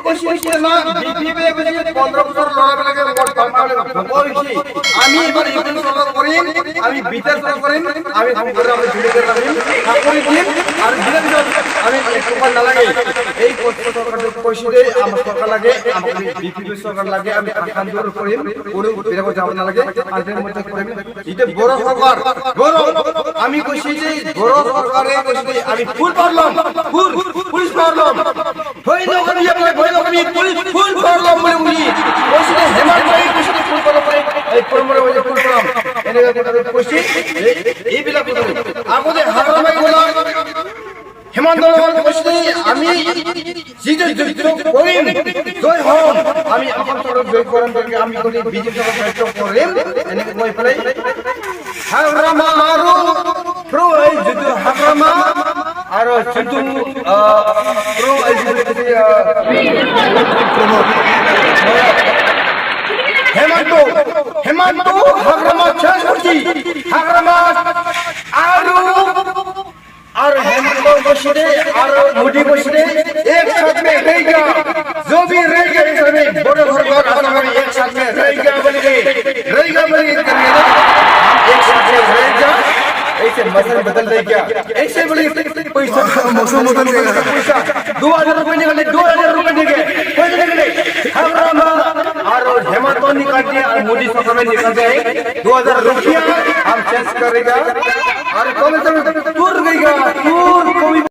question না BPA বুঝে 15 বছর লড়াবেলাকে ভোট পাওয়ালে বলছি আমি এবার ইউপি সরকার করিম আমি বিতে সরকার করিম আমি করে আমরা জুড়ে গেলাম ঠাকুরি দিন আর ধীরে ধীরে আমি একটু না লাগে এই সরকারের পয়সা দিয়ে আমার সরকার লাগে আমাদের বিপিএ সরকার লাগে আমি খান দূর করিম কোনো বেরো যাব না লাগে আর এর মধ্যে করিম এটা বড় সরকার বড় আমি কইছি যে বড় সরকারে কইছি আমি ফুল পারলাম ফুল পুলিশ পারলাম হই না করি আপনি ভয় না করি পুলিশ ফুল পারলাম বলে উনি কইছি যে হেমন্ত এই কইছি ফুল পারলাম এই পরমরে ওই ফুল পারলাম এনে কথা কইছি এই বিলা কথা আমাদের হারামাই গোলাম হেমন্ত কইছি আমি জিতে করিম জয় হোম আমি আপন তরফ জয় করেন থেকে আমি করি বিজেপি সরকার করিম এনে কই ফেলে হারামা আরো প্রো এই যুদ্ধ হারামা আর যুদ্ধ প্রো এই যুদ্ধ হেমন্ত হারামা শেষ করছি হারামা আরো और हेमंत बसरे और मोदी बसरे एक साथ में रहेगा जो भी रहेगा इस में बड़े घर और हमारे एक साथ में रहेगा बोल के हम एक साथ में रहेगा ऐसे मौसम बदल देगा ऐसे बोले पैसा मौसम बदल देगा पैसा 2000 रुपए निकले 2000 रुपए निकले पैसे निकले हमारा और हेमंत निकाल दिया और मोदी सरकार में निकाल दिया 2000 रुपया हम चेंज करेगा और कम से कम